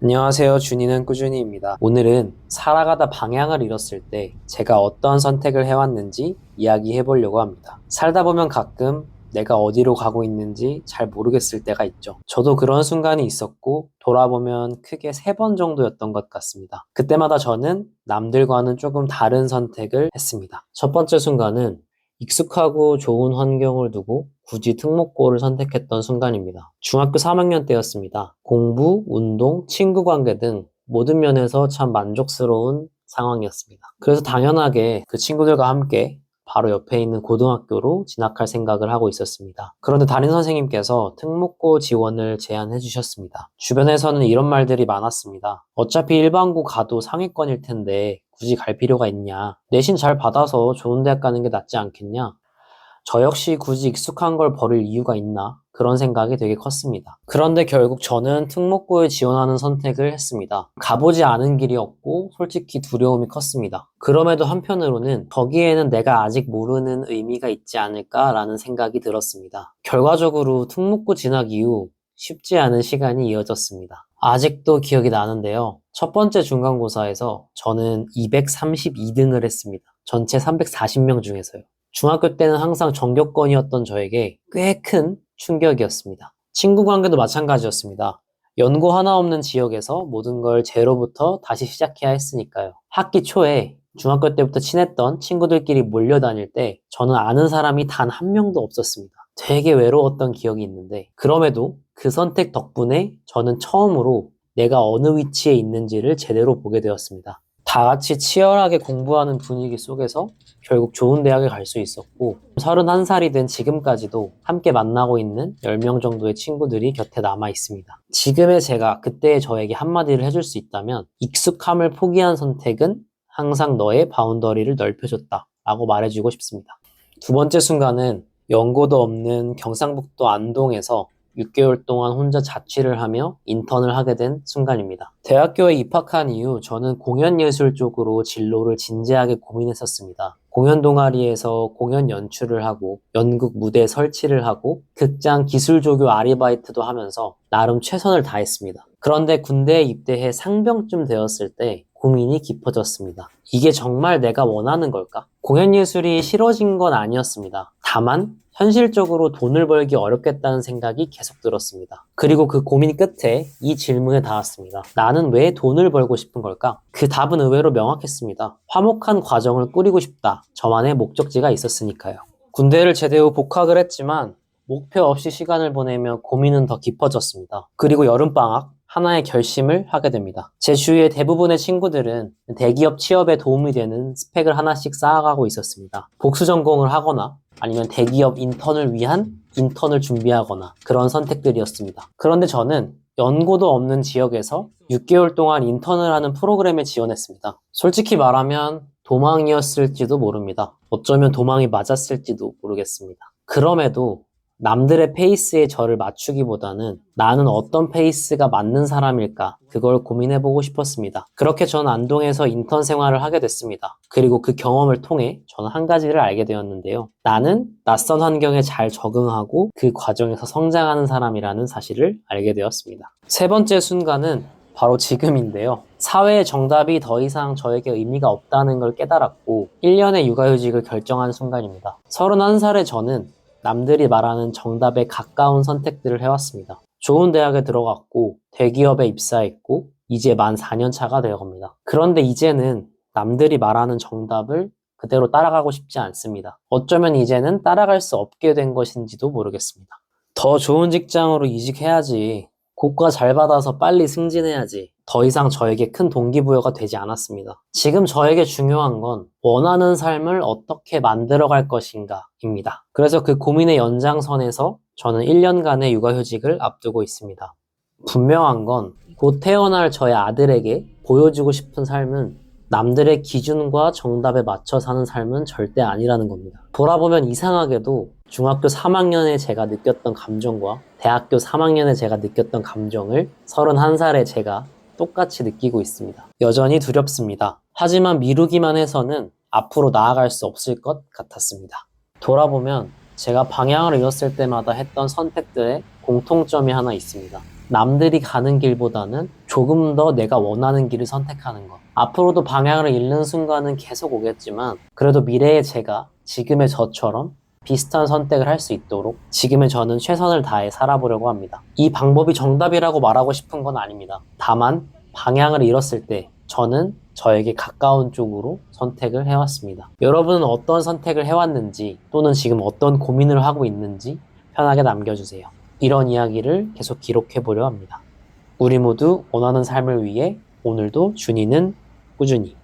안녕하세요. 준이는 꾸준히입니다. 오늘은 살아가다 방향을 잃었을 때 제가 어떤 선택을 해왔는지 이야기해 보려고 합니다. 살다 보면 가끔 내가 어디로 가고 있는지 잘 모르겠을 때가 있죠. 저도 그런 순간이 있었고 돌아보면 크게 3번 정도였던 것 같습니다. 그때마다 저는 남들과는 조금 다른 선택을 했습니다. 첫 번째 순간은 익숙하고 좋은 환경을 두고 굳이 특목고를 선택했던 순간입니다. 중학교 3학년 때였습니다. 공부, 운동, 친구 관계 등 모든 면에서 참 만족스러운 상황이었습니다. 그래서 당연하게 그 친구들과 함께 바로 옆에 있는 고등학교로 진학할 생각을 하고 있었습니다. 그런데 담임 선생님께서 특목고 지원을 제안해 주셨습니다. 주변에서는 이런 말들이 많았습니다. 어차피 일반고 가도 상위권일 텐데 굳이 갈 필요가 있냐? 내신 잘 받아서 좋은 대학 가는 게 낫지 않겠냐? 저 역시 굳이 익숙한 걸 버릴 이유가 있나? 그런 생각이 되게 컸습니다. 그런데 결국 저는 특목고에 지원하는 선택을 했습니다. 가보지 않은 길이었고 솔직히 두려움이 컸습니다. 그럼에도 한편으로는 거기에는 내가 아직 모르는 의미가 있지 않을까라는 생각이 들었습니다. 결과적으로 특목고 진학 이후 쉽지 않은 시간이 이어졌습니다. 아직도 기억이 나는데요. 첫 번째 중간고사에서 저는 232등을 했습니다. 전체 340명 중에서요. 중학교 때는 항상 전교권이었던 저에게 꽤 큰 충격이었습니다. 친구 관계도 마찬가지였습니다. 연고 하나 없는 지역에서 모든 걸 제로부터 다시 시작해야 했으니까요. 학기 초에 중학교 때부터 친했던 친구들끼리 몰려다닐 때 저는 아는 사람이 단 한 명도 없었습니다. 되게 외로웠던 기억이 있는데 그럼에도 그 선택 덕분에 저는 처음으로 내가 어느 위치에 있는지를 제대로 보게 되었습니다. 다 같이 치열하게 공부하는 분위기 속에서 결국 좋은 대학에 갈 수 있었고 31살이 된 지금까지도 함께 만나고 있는 10명 정도의 친구들이 곁에 남아 있습니다. 지금의 제가 그때의 저에게 한마디를 해줄 수 있다면 익숙함을 포기한 선택은 항상 너의 바운더리를 넓혀줬다 라고 말해주고 싶습니다. 두 번째 순간은 연고도 없는 경상북도 안동에서 6개월 동안 혼자 자취를 하며 인턴을 하게 된 순간입니다. 대학교에 입학한 이후 저는 공연예술 쪽으로 진로를 진지하게 고민했었습니다. 공연 동아리에서 공연 연출을 하고 연극 무대 설치를 하고 극장 기술 조교 아르바이트도 하면서 나름 최선을 다했습니다. 그런데 군대에 입대해 상병쯤 되었을 때 고민이 깊어졌습니다. 이게 정말 내가 원하는 걸까? 공연예술이 싫어진 건 아니었습니다. 다만 현실적으로 돈을 벌기 어렵겠다는 생각이 계속 들었습니다. 그리고 그 고민 끝에 이 질문에 닿았습니다. 나는 왜 돈을 벌고 싶은 걸까? 그 답은 의외로 명확했습니다. 화목한 과정을 꾸리고 싶다. 저만의 목적지가 있었으니까요. 군대를 제대 후 복학을 했지만 목표 없이 시간을 보내며 고민은 더 깊어졌습니다. 그리고 여름방학 하나의 결심을 하게 됩니다. 제 주위의 대부분의 친구들은 대기업 취업에 도움이 되는 스펙을 하나씩 쌓아가고 있었습니다. 복수 전공을 하거나 아니면 대기업 인턴을 위한 인턴을 준비하거나 그런 선택들이었습니다. 그런데 저는 연고도 없는 지역에서 6개월 동안 인턴을 하는 프로그램에 지원했습니다. 솔직히 말하면 도망이었을지도 모릅니다. 어쩌면 도망이 맞았을지도 모르겠습니다. 그럼에도 남들의 페이스에 저를 맞추기보다는 나는 어떤 페이스가 맞는 사람일까 그걸 고민해보고 싶었습니다. 그렇게 저는 안동에서 인턴 생활을 하게 됐습니다. 그리고 그 경험을 통해 저는 한 가지를 알게 되었는데요. 나는 낯선 환경에 잘 적응하고 그 과정에서 성장하는 사람이라는 사실을 알게 되었습니다. 세 번째 순간은 바로 지금인데요. 사회의 정답이 더 이상 저에게 의미가 없다는 걸 깨달았고 1년의 육아휴직을 결정한 순간입니다. 31살의 저는 남들이 말하는 정답에 가까운 선택들을 해왔습니다. 좋은 대학에 들어갔고 대기업에 입사했고 이제 만 4년 차가 되어갑니다. 그런데 이제는 남들이 말하는 정답을 그대로 따라가고 싶지 않습니다. 어쩌면 이제는 따라갈 수 없게 된 것인지도 모르겠습니다. 더 좋은 직장으로 이직해야지. 고과 잘 받아서 빨리 승진해야지. 더 이상 저에게 큰 동기부여가 되지 않았습니다. 지금 저에게 중요한 건 원하는 삶을 어떻게 만들어갈 것인가입니다. 그래서 그 고민의 연장선에서 저는 1년간의 육아휴직을 앞두고 있습니다. 분명한 건 곧 태어날 저의 아들에게 보여주고 싶은 삶은 남들의 기준과 정답에 맞춰 사는 삶은 절대 아니라는 겁니다. 돌아보면 이상하게도 중학교 3학년에 제가 느꼈던 감정과 대학교 3학년에 제가 느꼈던 감정을 31살에 제가 똑같이 느끼고 있습니다. 여전히 두렵습니다. 하지만 미루기만 해서는 앞으로 나아갈 수 없을 것 같았습니다. 돌아보면 제가 방향을 잃었을 때마다 했던 선택들의 공통점이 하나 있습니다. 남들이 가는 길보다는 조금 더 내가 원하는 길을 선택하는 것. 앞으로도 방향을 잃는 순간은 계속 오겠지만 그래도 미래의 제가 지금의 저처럼 비슷한 선택을 할 수 있도록 지금의 저는 최선을 다해 살아보려고 합니다. 이 방법이 정답이라고 말하고 싶은 건 아닙니다. 다만 방향을 잃었을 때 저는 저에게 가까운 쪽으로 선택을 해왔습니다. 여러분은 어떤 선택을 해왔는지 또는 지금 어떤 고민을 하고 있는지 편하게 남겨주세요. 이런 이야기를 계속 기록해 보려 합니다. 우리 모두 원하는 삶을 위해 오늘도 준이는 꾸준히